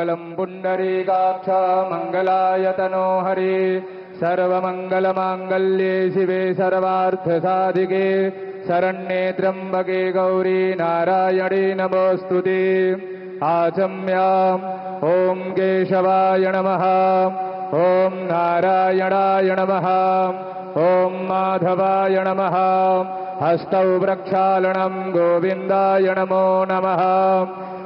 मङ्गलं पुण्डरीकाक्ष मङ्गलायतनो हरि सर्वमङ्गलमाङ्गल्ये शिवे सर्वार्थसाधिके शरण्ये त्र्यम्बके गौरी नारायणी नमोऽस्तुते। आचम्याम् ॐ केशवाय नमः, ॐ नारायणाय नमः, ॐ माधवाय नमः। हस्तौ प्रक्षालनं गोविन्दाय नमो नमः।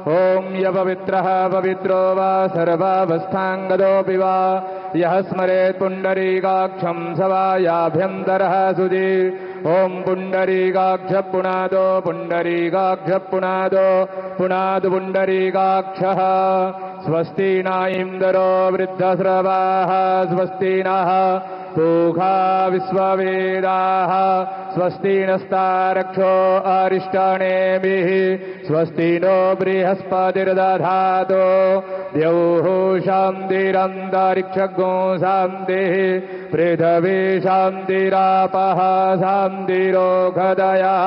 ॐ यपवित्रः पवित्रो वा सर्वावस्थाङ्गतोऽपि वा यः स्मरेत् पुण्डरीकाक्षं स वा याभ्यन्तरः सुधि। ॐ पुण्डरीकाक्ष पुनादो पुण्डरीकाक्ष पुनादो पुनादु पुण्डरीकाक्षः। स्वस्ति न इन्द्रो वृद्धस्रवाः, स्वस्ति नः पूषा विश्ववेदाः, स्वस्ति नस्तारक्षो अरिष्टानेमिः, स्वस्ति नो बृहस्पतिर्दधातु। द्यौः शान्तिरन्तरिक्षगो शान्तिः, पृथिवी शान्तिरापः शान्तिरोषधयः,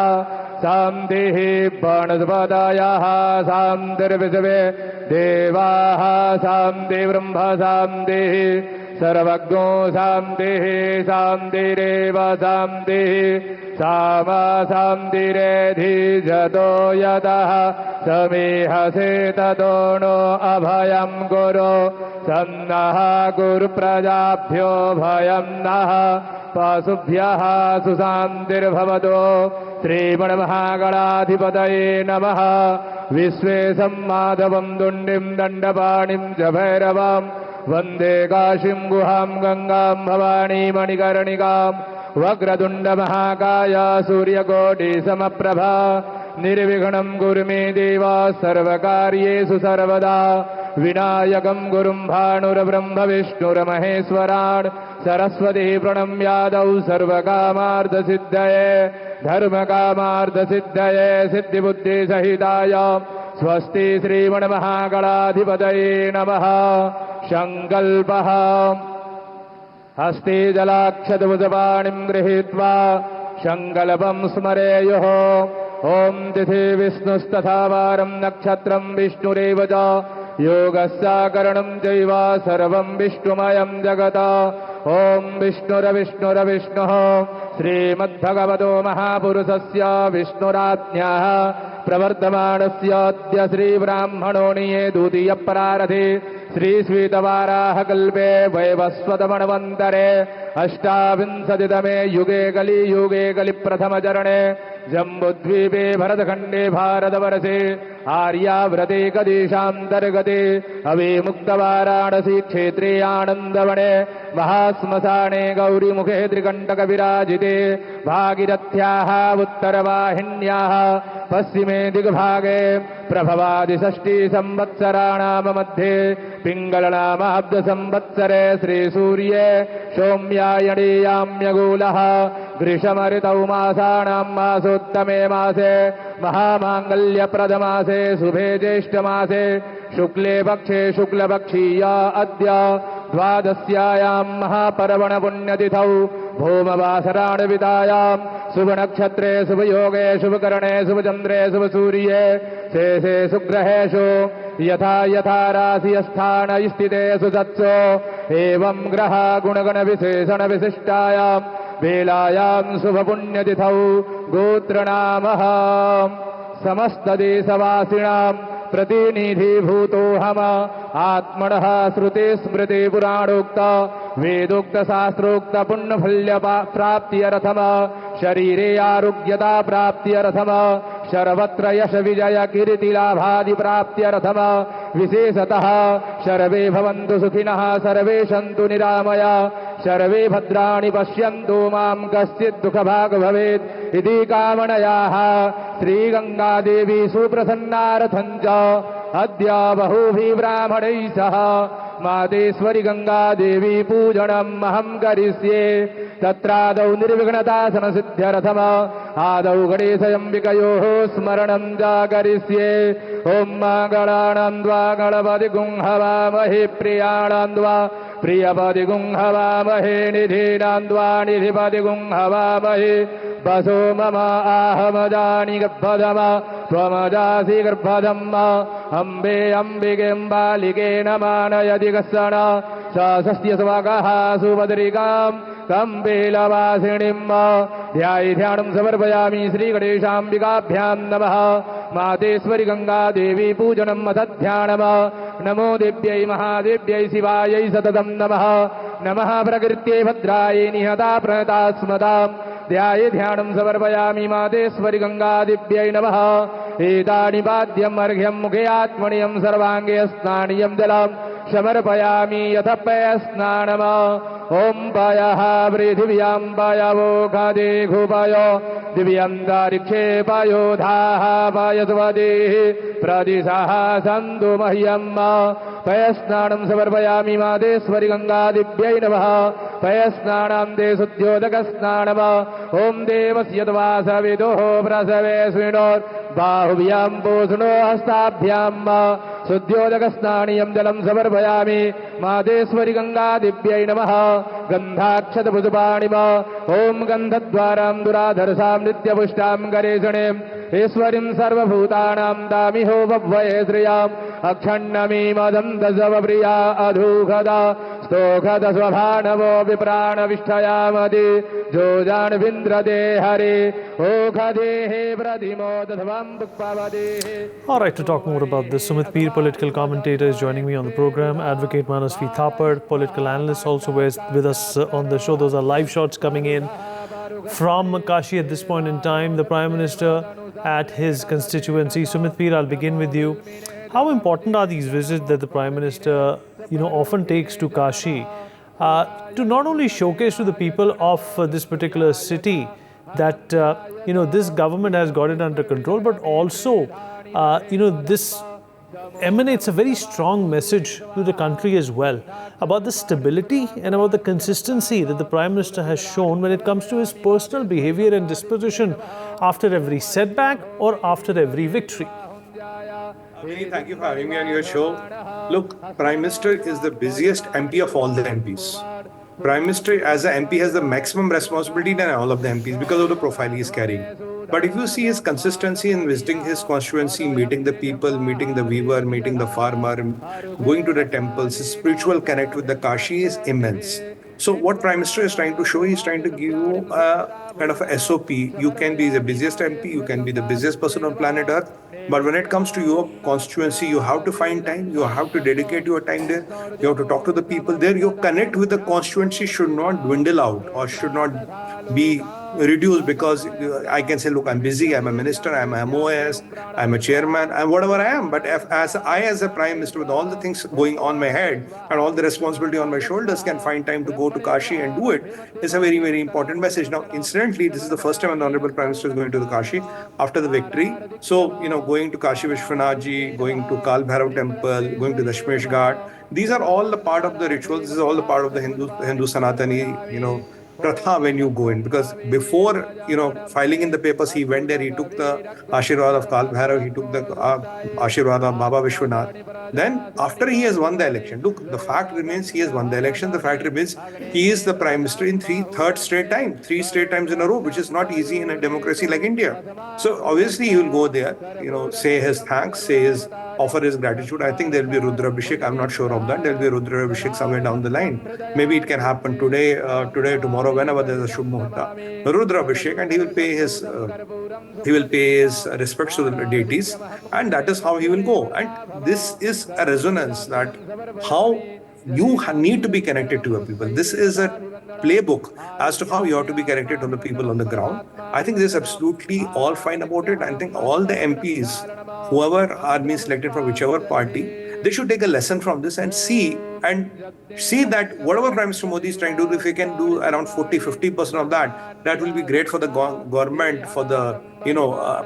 शान्तिः वनस्पतयः, शान्तिर्विश्वे देवाः, शान्तिर्ब्रह्म शान्तिः, सर्वज्ञो शान्तिः शान्तिरेव शान्तिः। सामा शान्तिरेधिजतो यतः समीहसे ततो नो अभयं कुरु। सन्नः कुरु प्रजाभ्यो भयं नः, पशुभ्यः सुशान्तिर्भवतु। श्रीमन्महागणाधिपतये नमः। विश्वेशं माधवं दुण्डिं दण्डपाणिं च भैरवम् वन्दे काशीं गुहां गंगां भवानी मणिकर्णिकां। वक्रतुण्डमहाकाय सूर्यकोटिसमप्रभा निर्विघ्नं कुरु मे देव सर्वकार्येषु सर्वदा। विनायकं गुरुं भानुर्ब्रह्म विष्णुर्महेश्वरान् सरस्वती प्रणम्यादौ सर्वकामार्थसिद्धये धर्मकामार्थसिद्धये सिद्धिबुद्धिसहिताय स्वस्ति श्रीमन्महागणाधिपतये नमः। संकल्पः हस्ते जलाक्षतभुजपाणिं गृहीत्वा संकल्पं स्मरेयुः। ॐ तिथि विष्णुस्तथा वारं नक्षत्रं विष्णुरेव च योगस्याकरणं चैव सर्वं विष्णुमयं जगत्। ॐ विष्णुरविष्णुरविष्णुः श्रीमद्भगवतो महापुरुषस्य विष्णुराज्ञाः प्रवर्तमानस्याद्य श्रीब्राह्मणोऽनिये द्वितीयप्रारथे श्रीश्वेतवाराहकल्पे वैवस्वतमन्वन्तरे अष्टाविंशतितमे युगे कलियुगे कलिप्रथमचरणे जम्बुद्वीपे भरतखण्डे भारतवर्षे आर्याव्रते कदेशान्तर्गते अविमुक्तवाराणसी क्षेत्रे आनन्दवने महाश्मशाने गौरीमुखे त्रिकण्टकविराजिते भागीरथ्याः उत्तरवाहिन्याः पश्चिमे दिग्भागे प्रभवादिषष्टि संवत्सराणां मध्ये पिङ्गलनामाब्दसंवत्सरे श्रीसूर्ये सौम्यायणीयाम्यगूलः ग्रीष्मऋतौ मासानां मासोत्तमे मासे महामाङ्गल्यप्रदमासे शुभे ज्येष्ठमासे शुक्ले पक्षे शुक्लपक्षीया अद्य द्वादश्यायां महापर्वणपुण्यतिथौ भौमवासराणवितायां शुभनक्षत्रे शुभयोगे शुभकरणे शुभचन्द्रे शुभसूर्ये शेषे सुग्रहेषु यथा यथा राशिस्थान स्थितेषु सत्सु एवं ग्रह गुणगणविशेषणविशिष्टायां वेलायां शुभपुण्यतिथौ गोत्रनामः समस्तदेशवासिनां प्रतिनिधिभूतोऽहम् आत्मनः श्रुतिस्मृतिपुराणोक्त वेदोक्तशास्त्रोक्त पुण्यफल्यप्राप्त्यर्थम् शरीरे आरोग्यता प्राप्त्यर्थम् सर्वत्र यश विजय कीर्तिलाभादि प्राप्त्यर्थम् विशेषतः सर्वे भवन्तु सुखिनः सर्वे सन्तु निरामया सर्वे भद्राणि पश्यन्तु मां कश्चित् दुःखभाग् भवेत् इति कामनयाः श्रीगङ्गादेवी सुप्रसन्नार्थं च अद्य बहुभिः ब्राह्मणैः सह मातेश्वरी गङ्गादेवी पूजनम् अहं करिष्ये। तत्रादौ निर्विघ्नतासनसिद्ध्यर्थम् आदौ गणेशयम्बिकयोः स्मरणं च करिष्ये। ॐ मङ्गलानां द्वा गणपतिगुं हवामहे प्रियाणां द्वा प्रियपतिगुं हवामहे निधीनां द्वा निधिपतिगुं हवामहे वसो मम आहमजानि गब्बदम त्वमजासि गर्भधम् अम्बे अम्बिकेऽम्बालिके नमानयति कस्सण सस्य स्वगः सुभद्रिकाम् कम्बेलवासिनीम् ध्यायि ध्यानं समर्पयामि श्रीगणेशाम्बिकाभ्याम् नमः मातेश्वरि गंगा देवी पूजनम् अथ ध्यानम् नमो देव्यै महादेव्यै शिवायै सततं नमः नमः प्रकृत्यै भद्रायै निहता प्रणता स्मताम् ध्याये ध्यानं समर्पयामि मातेश्वरि गंगादिव्यै नमः एतानि पाद्यम् अर्घ्यम् मुखे आत्मनियम् सर्वाङ्गे स्नानीयम् जलम् समर्पयामि यथ पयस्नानम् ॐ पयः पृथिव्यां पयवो खदे घुपय दिव्यन्तरिक्षे पयोधाः पयस्वदेः प्रदिशः सन्तु मह्यम् पयस्नानं समर्पयामि मातेश्वरि गंगादिव्यै नमः पयस्नानां ते शुद्ध्योदकस्नानम् ॐ देवस्य वासविदुः प्रसवेऽस्मिन् बाहुभ्यां पूष्णो हस्ताभ्यां शुद्ध्योदकस्नानीयं जलं समर्पयामि मातेश्वरि गंगादिव्यै नमः गन्धाक्षतपुष्पाणिम् ॐ गन्धद्वारां दुराधरसां नित्यपुष्टां गणेशणीम् ईश्वरीं सर्वभूतानां दामिहो वह्वये श्रियाम् अक्षण्णमीमदन्तसवप्रिया अधूखदा स्तोखद स्वभानवो विप्राणविष्ठयामदि जोजान्विन्द्रदे हरे ओखदेः प्रतिमोदध्वं पुष्पवदेः. All right, to talk more about this, Sumit Peer, political commentator, is joining me on the program. Advocate Manasvi Thapar, political analyst, also is with us on the show. Those are live shots coming in from Kashi at this point in time. The Prime Minister at his constituency. Sumit Peer, I'll begin with you. How important are these visits that the Prime Minister, often takes to Kashi to not only showcase to the people of this particular city that, this government has got it under control, but also, this emanates a very strong message to the country as well about the stability and about the consistency that the Prime Minister has shown when it comes to his personal behavior and disposition after every setback or after every victory. Really, thank you for having me on your show. Look, Prime Minister is the busiest MP of all the MPs. Prime Minister as an MP has the maximum responsibility than all of the MPs because of the profile he is carrying. But if you see his consistency in visiting his constituency, meeting the people, meeting the weaver, meeting the farmer, going to the temples, his spiritual connect with the Kashi is immense. So what Prime Minister is trying to show, he's trying to give you a kind of a SOP. You can be the busiest MP, you can be the busiest person on planet Earth, but when it comes to your constituency, you have to find time, you have to dedicate your time there, you have to talk to the people there. Your connect with the constituency should not dwindle out or should not be reduced because I can say, look, I'm busy, I'm a minister, I'm a MOS, I'm a chairman, I'm whatever I am. But if, as a Prime Minister with all the things going on my head and all the responsibility on my shoulders can find time to go to Kashi and do it, it's a very, very important message. Now, incidentally, this is the first time the Honorable Prime Minister is going to the Kashi after the victory. So, going to Kashi Vishwanath ji, going to Kal Bhairav temple, going to Dashmesh Ghat, these are all the part of the rituals. This is all the part of the Hindu Sanatani, Pratha when you go in, because before filing in the papers, he went there, he took the Ashirwad of Kal Bhairav, he took the Ashirwad of Baba Vishwanath. Then after he has won the election, look, the fact remains he has won the election, the fact remains he is the Prime Minister in three straight times in a row, which is not easy in a democracy like India. So obviously he will go there, say his thanks, offer his gratitude. I think there will be Rudra Abhishek. I'm not sure of that. There will be Rudra Abhishek somewhere down the line. Maybe it can happen today, tomorrow, whenever there's a Shubh Muhurta. Rudra Abhishek, and he will pay his respects to the deities, and that is how he will go. And this is a resonance that how you need to be connected to your people. This is a playbook as to how you have to be connected to the people on the ground. I think this is absolutely all fine about it. I think all the MPs, whoever are being selected from whichever party, they should take a lesson from this and see that whatever Prime Minister Modi is trying to do, if he can do around 40-50% of that, that will be great for the government, for the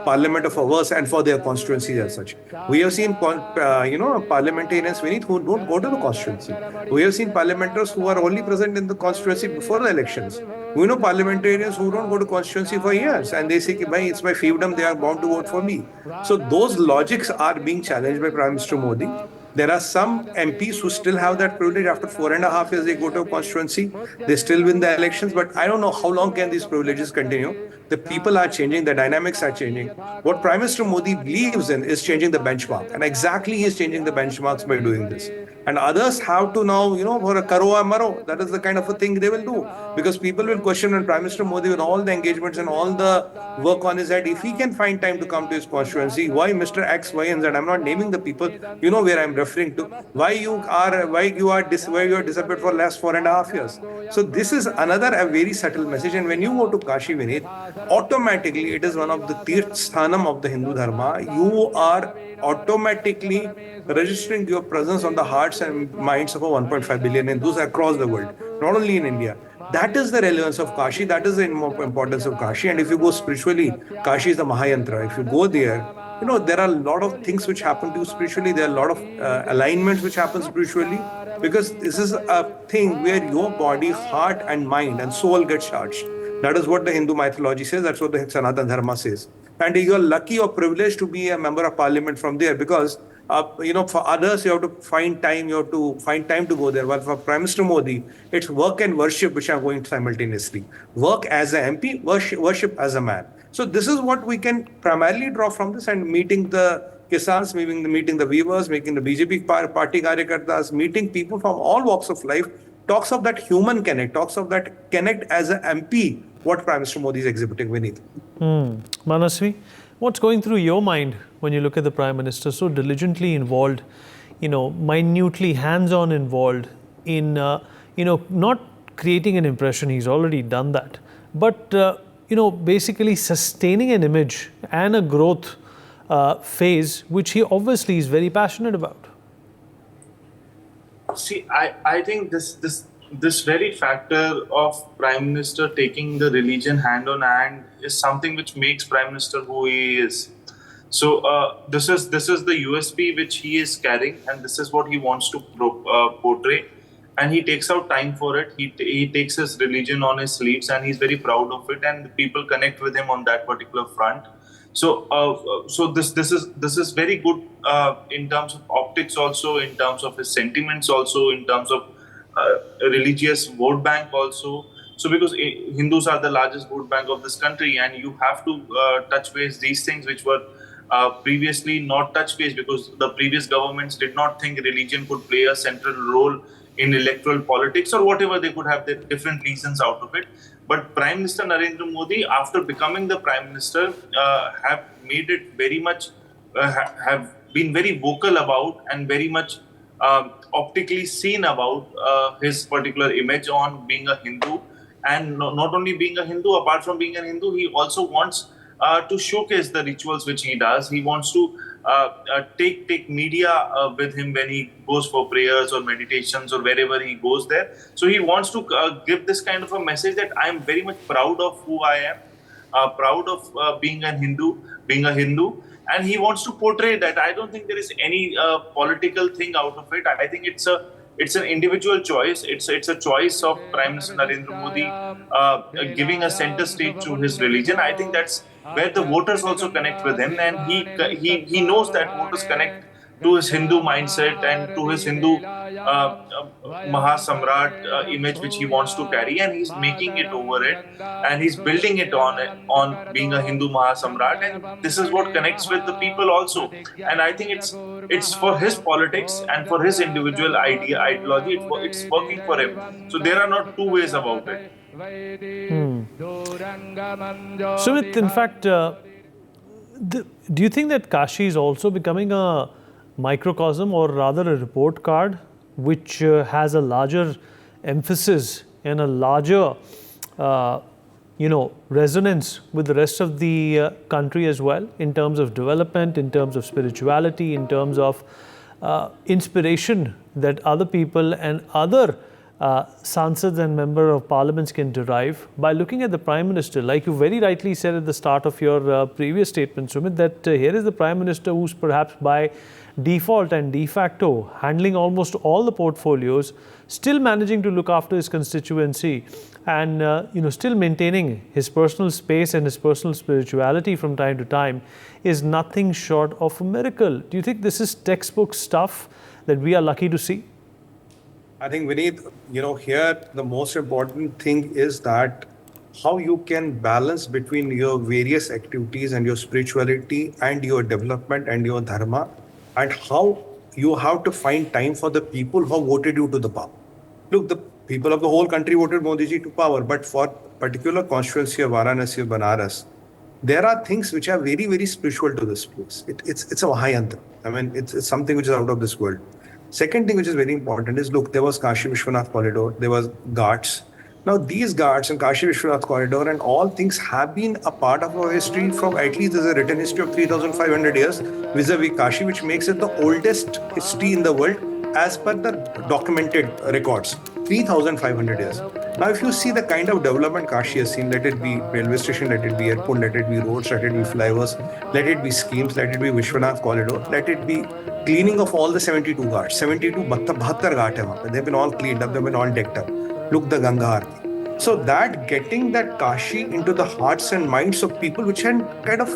parliament of ours, and for their constituencies as such. We have seen parliamentarians who don't go to the constituency. We have seen parliamentarians who are only present in the constituency before the elections. We know parliamentarians who don't go to constituency for years, and they say, it's my fiefdom, they are bound to vote for me. So those logics are being challenged by Prime Minister Modi. There are some MPs who still have that privilege. After 4.5 years, they go to a constituency, they still win the elections. But I don't know how long can these privileges continue. The people are changing, the dynamics are changing. What Prime Minister Modi believes in is changing the benchmark. And exactly he is changing the benchmarks by doing this. And others have to now, for a karo or maro, that is the kind of a thing they will do. Because people will question when Prime Minister Modi, with all the engagements and all the work on his head, if he can find time to come to his constituency, why Mr. X, Y, and Z? I'm not naming the people. You know where I'm referring to. Why you are disappeared for last 4.5 years. So this is another a very subtle message. And when you go to Kashi Vinit, automatically it is one of the Tirth Sthanam of the Hindu Dharma. You are automatically registering your presence on the hearts and minds of a 1.5 billion Hindus across the world, not only in India. That is the relevance of Kashi. That is the importance of Kashi. And if you go spiritually, Kashi is the Mahayantra. If you go there, there are a lot of things which happen to you spiritually. There are a lot of alignments which happen spiritually, because this is a thing where your body, heart, and mind and soul get charged. That is what the Hindu mythology says. That's what the Sanatana Dharma says. And you are lucky or privileged to be a member of parliament from there, because for others, you have to find time. You have to find time to go there. But for Prime Minister Modi, it's work and worship which are going simultaneously. Work as an MP, worship as a man. So this is what we can primarily draw from this, and meeting the Kisans, meeting the weavers, meeting the BJP party karyakartas, meeting people from all walks of life, talks of that human connect, talks of that connect as an MP, what Prime Minister Modi is exhibiting, Vineet. Manasvi, what's going through your mind when you look at the Prime Minister so diligently involved, minutely hands-on involved in, not creating an impression, he's already done that, but, basically sustaining an image and a growth phase, which he obviously is very passionate about? See, I think this very factor of Prime Minister taking the religion hand on hand is something which makes Prime Minister who he is. So this is the USP which he is carrying, and this is what he wants to portray. And he takes out time for it. He takes his religion on his sleeves, and he's very proud of it. And people connect with him on that particular front. So this is very good in terms of optics, also in terms of his sentiments, also in terms of religious vote bank also. So because Hindus are the largest vote bank of this country, and you have to touch base these things which were previously not touch base, because the previous governments did not think religion could play a central role in electoral politics, or whatever, they could have their different reasons out of it. But Prime Minister Narendra Modi, after becoming the Prime Minister, have made it very much, have been very vocal about and very much optically seen about his particular image on being a Hindu. And not only being a Hindu, apart from being a Hindu, he also wants to showcase the rituals which he does. He wants to take media with him when he goes for prayers or meditations or wherever he goes there. So he wants to give this kind of a message that I am very much proud of who I am, proud of being a Hindu, and he wants to portray that. I don't think there is any political thing out of it. I think it's an individual choice. It's a choice of Prime Minister Narendra Modi giving a center stage to his religion. I think that's where the voters also connect with him, and he knows that voters connect to his Hindu mindset and to his Hindu Mahasamrat image which he wants to carry, and he's making it over it, and he's building it on being a Hindu Mahasamrat, and this is what connects with the people also. And I think it's for his politics and for his individual ideology, it's working for him. So there are not two ways about it. Sumit, in fact, do you think that Kashi is also becoming a microcosm, or rather a report card, which has a larger emphasis and a larger, resonance with the rest of the country as well, in terms of development, in terms of spirituality, in terms of inspiration that other people and other Sansads and Member of Parliaments can derive by looking at the Prime Minister? Like you very rightly said at the start of your previous statement, Sumit, that here is the Prime Minister who's perhaps by default and de facto, handling almost all the portfolios, still managing to look after his constituency, and still maintaining his personal space and his personal spirituality from time to time, is nothing short of a miracle. Do you think this is textbook stuff that we are lucky to see? I think, Vineet, here the most important thing is that how you can balance between your various activities and your spirituality and your development and your dharma, and how you have to find time for the people who voted you to the power. Look, the people of the whole country voted Modi ji to power, but for particular constituency of Varanasi or Banaras, there are things which are very, very spiritual to this place. It's a Mahayantra. I mean, it's something which is out of this world. Second thing which is very important is, look, there was Kashi Vishwanath Corridor, there was Ghats. Now, these Ghats and Kashi Vishwanath Corridor and all things have been a part of our history from at least there's a written history of 3,500 years vis-a-vis Kashi, which makes it the oldest history in the world as per the documented records. 3,500 years. Now, if you see the kind of development Kashi has seen, let it be railway station, let it be airport, let it be roads, let it be flyovers, let it be schemes, let it be Vishwanath Corridor, let it be cleaning of all the 72 ghats. 72, 72 ghat hai. They've been all cleaned up, they've been all decked up. Look, the Ganga Aarti. So that getting that Kashi into the hearts and minds of people which had kind of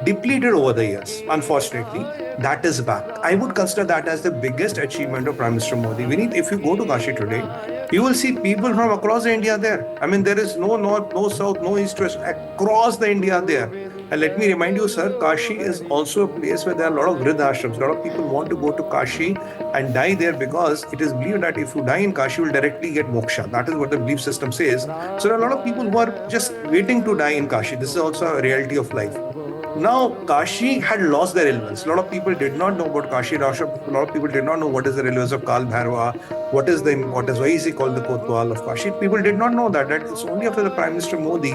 depleted over the years, unfortunately, that is back. I would consider that as the biggest achievement of Prime Minister Modi. Vineet, if you go to Kashi today, you will see people from across India there. I mean, there is no north, no south, no east, west, across the India there. And let me remind you, sir, Kashi is also a place where there are a lot of Vriddha ashrams. A lot of people want to go to Kashi and die there because it is believed that if you die in Kashi, you will directly get moksha. That is what the belief system says. So there are a lot of people who are just waiting to die in Kashi. This is also a reality of life. Now, Kashi had lost their relevance. A lot of people did not know about Kashi Rasha. A lot of people did not know what is the relevance of Kal Bhairava, why is he called the Kotwal of Kashi. People did not know that it's only after the Prime Minister Modi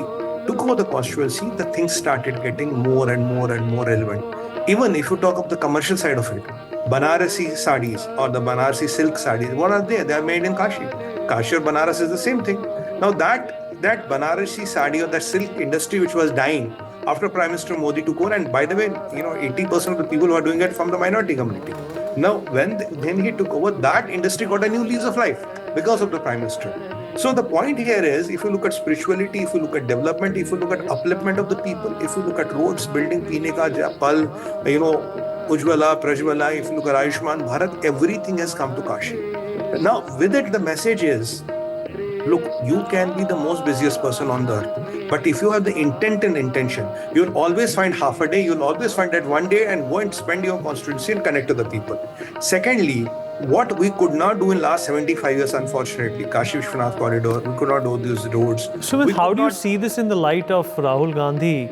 took over the constituency, the things started getting more and more and more relevant. Even if you talk of the commercial side of it, Banarasi sarees or the Banarasi silk sarees, what are they? They are made in Kashi. Kashi or Banaras is the same thing. Now that Banarasi saree or that silk industry which was dying after Prime Minister Modi took over, and by the way, 80% of the people who are doing it from the minority community. Now, when he took over, that industry got a new lease of life because of the Prime Minister. So the point here is, if you look at spirituality, if you look at development, if you look at upliftment of the people, if you look at roads, building, Peene ka Pal, Ujjwala, Prajwala, if you look at Ayushman Bharat, everything has come to Kashi. Now, with it, the message is, look, you can be the most busiest person on the earth, but if you have the intent and intention, you'll always find half a day, you'll always find that one day and go and spend your constituency and connect to the people. Secondly, what we could not do in last 75 years, unfortunately, Kashi Vishwanath Corridor, we could not do these roads. Sumit, how do you see this in the light of Rahul Gandhi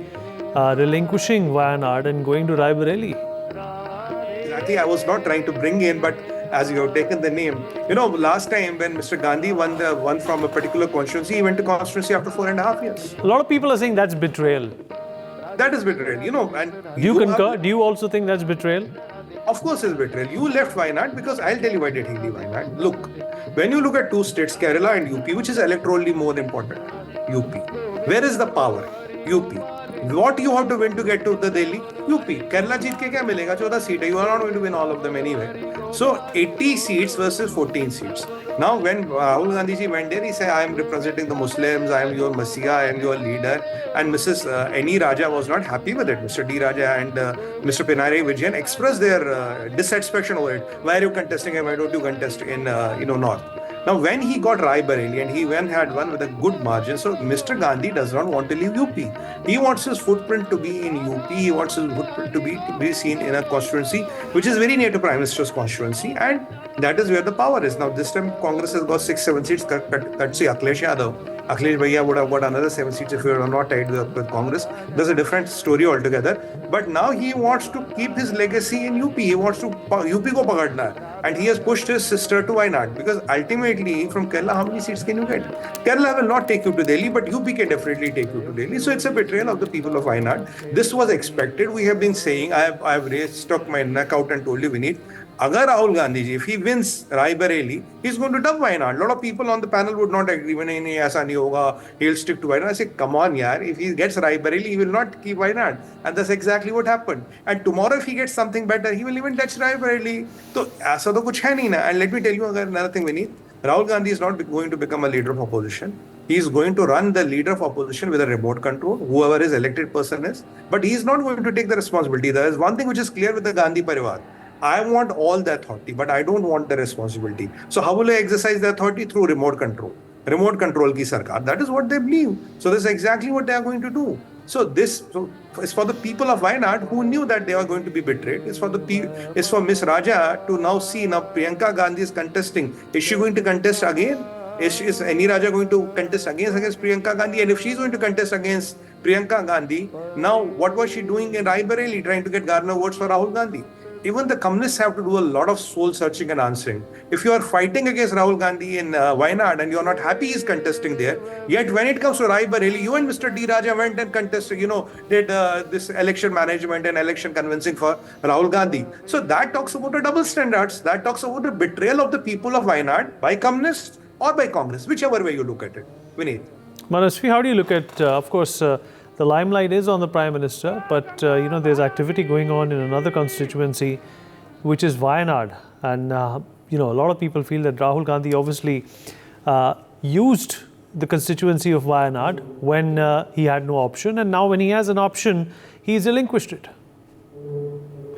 relinquishing Wayanad and going to Raebareli? I think I was not trying to bring in, but as you have taken the name, last time when Mr. Gandhi won from a particular constituency, he went to constituency after 4.5 years. A lot of people are saying that's betrayal. That is betrayal, and do you concur? Do you also think that's betrayal? Of course it's betrayal. You left Wayanad because I'll tell you why did he leave Wayanad. Look, when you look at two states, Kerala and UP, which is electorally more important, UP. Where is the power? UP. What you have to win to get to the Delhi? UP. Kerala jeet ke kya milega? 14 seats. You are not going to win all of them anyway. So 80 seats versus 14 seats. Now when Rahul Gandhi ji went there, he said, I am representing the Muslims, I am your Messiah, I am your leader. And Mrs. N.E. Raja was not happy with it. Mr. D. Raja and Mr. Pinarayi Vijayan expressed their dissatisfaction over it. Why are you contesting and why don't you contest in North? Now, when he got Raebareli and he had won with a good margin, so Mr. Gandhi does not want to leave UP. He wants his footprint to be in UP. He wants his footprint to be seen in a constituency which is very near to Prime Minister's constituency, and that is where the power is. Now, this time Congress has got 6-7 seats. Say Akhilesh Yadav. Akhilesh Bhaiya would have got another 7 seats if he were not tied with Congress. There's a different story altogether. But now he wants to keep his legacy in UP. He wants to UP ko pakadna. And he has pushed his sister to Wayanad, because ultimately from Kerala, how many seats can you get? Kerala will not take you to Delhi, but UP can definitely take you to Delhi. So it's a betrayal of the people of Wayanad. This was expected. We have been saying, I have stuck my neck out and told you, Vineet, Agar Rahul Gandhi ji, if he wins Rai Bareli, he's going to dump Wayanad. A lot of people on the panel would not agree. Nahi, aisa nahi hoga. He'll stick to Wayanad. I say, come on, yaar. If he gets Rai Bareli, he will not keep Wayanad. And that's exactly what happened. And tomorrow, if he gets something better, he will even touch Rai Bareli. So, aisa to kuch hai nahi na. And let me tell you another thing, Vineet. Rahul Gandhi is not going to become a leader of opposition. He is going to run the leader of opposition with a remote control, whoever his elected person is. But he is not going to take the responsibility. There is one thing which is clear with the Gandhi Parivar. I want all the authority, but I don't want the responsibility. So how will I exercise the authority? Through remote control. Remote control ki sarkar. That is what they believe. So this is exactly what they are going to do. So it's for the people of Wayanad who knew that they were going to be betrayed. It's for Miss Raja to now see now Priyanka Gandhi is contesting. Is she going to contest again? Is any Raja going to contest against Priyanka Gandhi? And if she's going to contest against Priyanka Gandhi, now what was she doing in Rai Bareli, trying to get garner votes for Rahul Gandhi? Even the communists have to do a lot of soul searching and answering. If you are fighting against Rahul Gandhi in Wayanad and you are not happy he's contesting there, yet when it comes to Rai Bareli, you and Mr. D. Raja went and contested, did this election management and election convincing for Rahul Gandhi. So that talks about the double standards. That talks about the betrayal of the people of Wayanad by communists or by Congress, whichever way you look at it. Vineet. Manasvi, how do you look at, of course, the limelight is on the Prime Minister, but there's activity going on in another constituency, which is Wayanad. And, a lot of people feel that Rahul Gandhi obviously used the constituency of Wayanad when he had no option. And now when he has an option, he's relinquished it.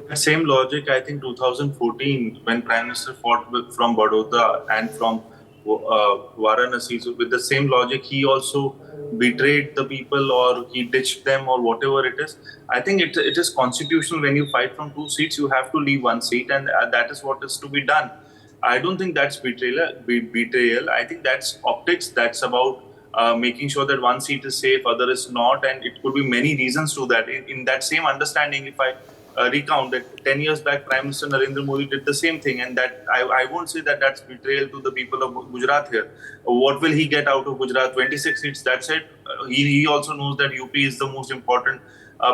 The same logic, I think 2014, when Prime Minister fought from Baroda and from Varanasi, so with the same logic, he also betrayed the people or he ditched them or whatever it is. I think it is constitutional. When you fight from 2 seats, you have to leave 1 seat, and that is what is to be done. I don't think that's betrayal. I think that's optics. That's about making sure that 1 seat is safe, other is not, and it could be many reasons to that. In that same understanding, if I recount that 10 years back, Prime Minister Narendra Modi did the same thing, and that I won't say that that's betrayal to the people of Gujarat here. What will he get out of Gujarat? 26 seats, that's it. He also knows that UP is the most important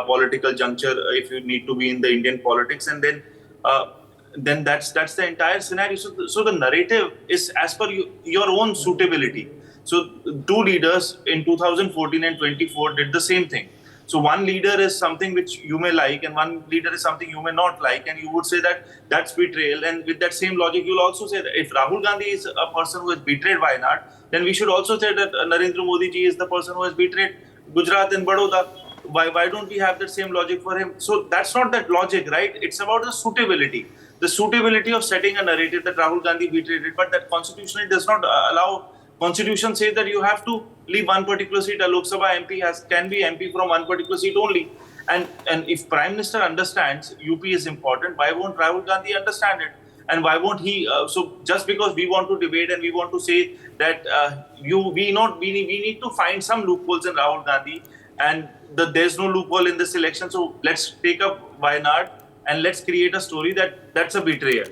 political juncture if you need to be in the Indian politics, and then that's the entire scenario. So the narrative is as per your own suitability. So 2 leaders in 2014 and 24 did the same thing. So one leader is something which you may like, and one leader is something you may not like, and you would say that that's betrayal. And with that same logic, you'll also say that if Rahul Gandhi is a person who has betrayed Wayanad, then we should also say that Narendra Modi ji is the person who has betrayed Gujarat and Baroda. Why don't we have that same logic for him? So that's not that logic, right? It's about the suitability. The suitability of setting a narrative that Rahul Gandhi betrayed it, but that constitutionally does not allow. Constitution says that you have to leave one particular seat. A Lok Sabha MP can be MP from one particular seat only. And if Prime Minister understands UP is important, why won't Rahul Gandhi understand it? And why won't he? So just because we want to debate and we want to say that we need to find some loopholes in Rahul Gandhi, and there's no loophole in this election. So let's take up Wayanad and let's create a story that's a betrayal.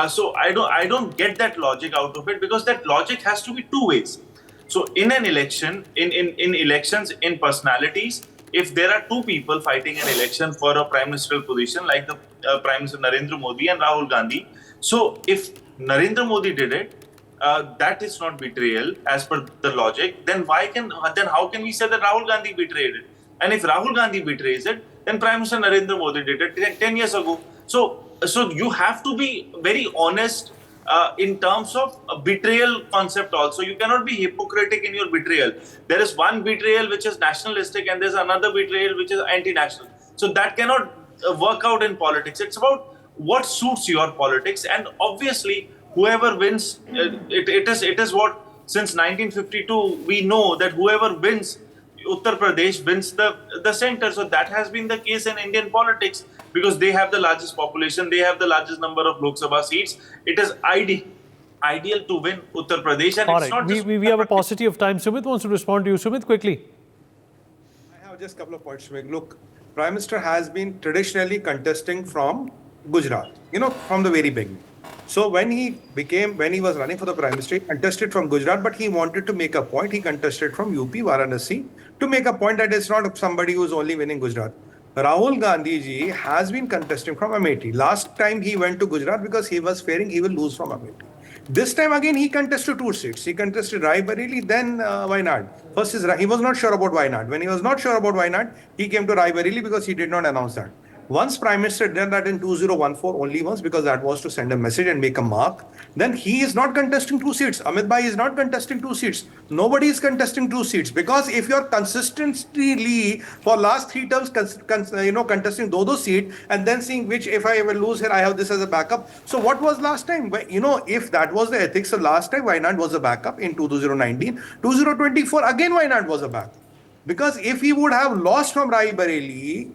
So I don't get that logic out of it, because that logic has to be 2 ways. So in an election, in elections, in personalities, if there are 2 people fighting an election for a prime ministerial position, like the Prime Minister Narendra Modi and Rahul Gandhi, so if Narendra Modi did it, that is not betrayal as per the logic. Then how can we say that Rahul Gandhi betrayed it? And if Rahul Gandhi betrays it, then Prime Minister Narendra Modi did it 10 years ago. So you have to be very honest in terms of a betrayal concept also. You cannot be hypocritical in your betrayal. There is one betrayal which is nationalistic, and there's another betrayal which is anti-national. So that cannot work out in politics. It's about what suits your politics, and obviously whoever wins, it is what since 1952 we know that whoever wins Uttar Pradesh wins the center. So that has been the case in Indian politics, because they have the largest population, they have the largest number of Lok Sabha seats. It is ideal to win Uttar Pradesh. And all it's right, not just we have a paucity of time. Sumit wants to respond to you. Sumit, quickly. I have just a couple of points to make. Look, Prime Minister has been traditionally contesting from Gujarat, from the very beginning. So when he was running for the Prime Minister, he contested from Gujarat, but he wanted to make a point. He contested from UP, Varanasi, to make a point that it's not somebody who's only winning Gujarat. Rahul Gandhi ji has been contesting from Amethi. Last time he went to Gujarat because he was fearing he will lose from Amethi. This time again he contested 2 seats. He contested Rai Bareli, then Wayanad. First he was not sure about Wayanad. When he was not sure about Wayanad, he came to Rai Bareli because he did not announce that. Once Prime Minister did that in 2014 only once, because that was to send a message and make a mark, then he is not contesting 2 seats. Amit Bhai is not contesting 2 seats. Nobody is contesting 2 seats, because if you are consistently for last 3 terms contesting those seats and then seeing which, if I ever lose here, I have this as a backup. So what was last time? If that was the ethics of last time, Wayanad was a backup in 2019. 2024 again Wayanad was a backup. Because if he would have lost from Rai Bareli,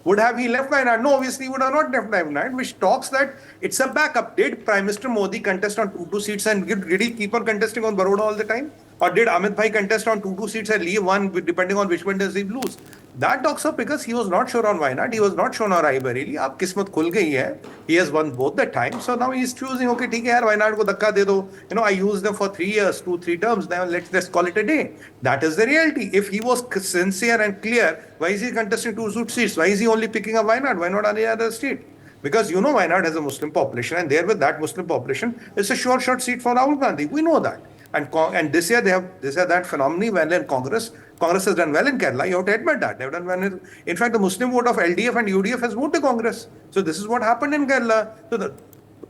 would have he left Wayanad? No, obviously he would have not left Wayanad, which talks that it's a backup. Did Prime Minister Modi contest on 2 seats and did he keep on contesting on Baroda all the time? Or did Amit Bhai contest on 2 seats and leave one depending on which one does he lose? That talks up because he was not sure on Wayanad, he was not sure on Rai Bareli. Ab kismat khul gayi hai. He has won both the time. So now he is choosing, okay, theek hai yaar, Wayanad ko dhakka de do. I used them for 3 years, 2-3 terms. Now let's call it a day. That is the reality. If he was sincere and clear, why is he contesting 2 seats? Why is he only picking up Wayanad? Why not any other state? Because Wayanad has a Muslim population, and there with that Muslim population, it's a sure shot seat for Rahul Gandhi. We know that. And this year they have done phenomenally well in Congress. Congress has done well in Kerala. You have to admit that. They have done well. In fact, the Muslim vote of LDF and UDF has moved to Congress. So this is what happened in Kerala. So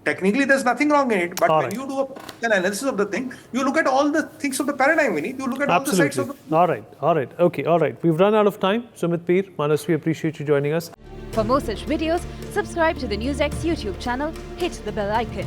technically, there's nothing wrong in it. But when you do an analysis of the thing, you look at all the things of the paradigm. You look at all the sides of the... All right. Okay, all right. We've run out of time. Sumit Peer, Manas, we appreciate you joining us. For more such videos, subscribe to the NewsX YouTube channel, hit the bell icon.